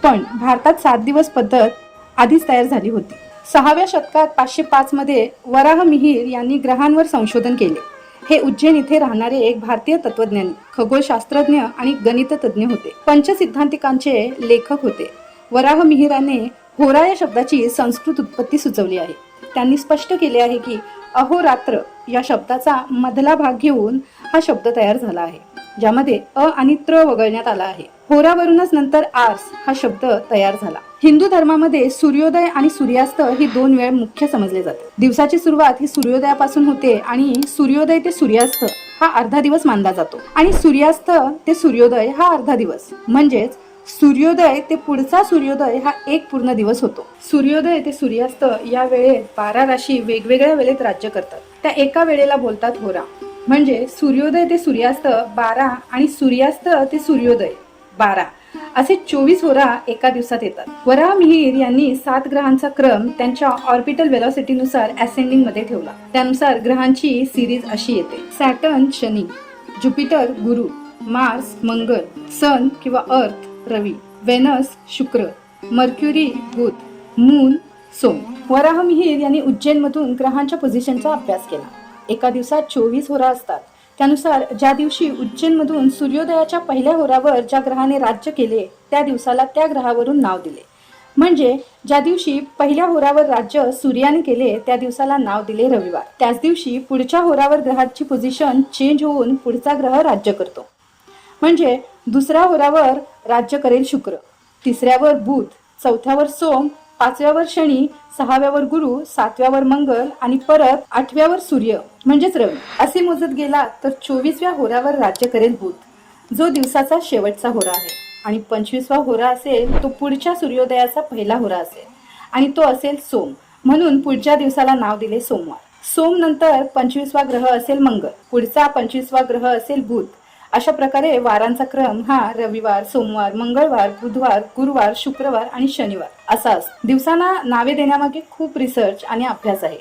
पण भारतात 7 दिवस पद्धत आधीच तयार झाली होती. 6व्या शतकात 505 मध्ये वराह मिहिर यांनी ग्रहांवर संशोधन केले. हे उज्जैन इथे राहणारे एक भारतीय तत्वज्ञानी, खगोलशास्त्रज्ञ आणि गणिततज्ञ होते. पंचसिद्धांतिकांचे लेखक होते. वराह मिहिराने होरा या शब्दाची संस्कृत उत्पत्ती सुचवली आहे. त्यांनी स्पष्ट केले आहे की अहोरात्र या शब्दाचा मधला भाग घेऊन हा शब्द तयार झाला आहे, ज्यामध्ये अ आणि त्र वगळण्यात आला आहे. होरावरूनच नंतर आर्स हा शब्द तयार झाला. हिंदू धर्मामध्ये सूर्योदय आणि सूर्यास्त ही 2 वेळ मुख्य समजले जाते. दिवसाची सुरुवात ही सूर्योदयापासून होते आणि सूर्योदय ते सूर्यास्त हा अर्धा दिवस मानला जातो आणि सूर्यास्त ते सूर्योदय हा अर्धा दिवस, म्हणजेच सूर्योदय ते पुढचा सूर्योदय हा एक पूर्ण दिवस होतो. सूर्योदय ते सूर्यास्त या वेळेत 12 राशी वेगवेगळ्या वेळेत राज्य करतात. त्या एका वेळेला बोलतात होरा. म्हणजे सूर्योदय ते सूर्यास्त 12 आणि सूर्यास्त ते सूर्योदय 12 असे 24 होरा एका दिवसात येतात. वराह मिहिर यांनी 7 ग्रहांचा क्रम त्यांच्या ऑर्बिटल वेलॉसिटीनुसार असेंडिंग मध्ये ठेवला. त्यानुसार ग्रहांची सिरीज अशी येते: सॅटर्न शनी, ज्युपिटर गुरु, मार्स मंगळ, सन किंवा अर्थ रवी, वेनस शुक्र, मर्क्युरी बुध, मून सोम. वराह मिहिर यांनी उज्जैन मधून ग्रहांच्या पोझिशनचा अभ्यास केला. एका दिवसात 24 होरा असतात. त्यानुसार ज्या दिवशी उज्जैन मधून सूर्योदयाच्या पहिल्या होरावर ज्या ग्रहाने राज्य केले त्या दिवसाला त्या ग्रहावरून नाव दिले. म्हणजे ज्या दिवशी पहिल्या होरावर राज्य सूर्याने केले त्या दिवसाला नाव दिले रविवार. त्याच दिवशी पुढच्या होरावर ग्रहाची पोझिशन चेंज होऊन पुढचा ग्रह राज्य करतो. म्हणजे दुसऱ्या होरावर राज्य करेल शुक्र, तिसऱ्यावर बुध, चौथ्यावर सोम, 5व्यावर शनी, 6व्यावर गुरु, 7व्यावर मंगळ आणि परत 8व्यावर सूर्य म्हणजेच रवी. असे मोजत गेला तर 24व्या होरावर राज्य करेल बुध, जो दिवसाचा शेवटचा होरा आहे. आणि 25वा होरा असेल तो पुढच्या सूर्योदयाचा पहिला होरा असेल आणि तो असेल सोम, म्हणून पुढच्या दिवसाला नाव दिले सोमवार. सोम नंतर 25वा ग्रह असेल मंगळ, पुढचा 25वा ग्रह असेल बुध. अशा प्रकारे वारांचा क्रम हा रविवार, सोमवार, मंगळवार, बुधवार, गुरुवार, शुक्रवार आणि शनिवार असा असतो. दिवसांना नावे देण्यामागे खूप रिसर्च आणि अभ्यास आहे.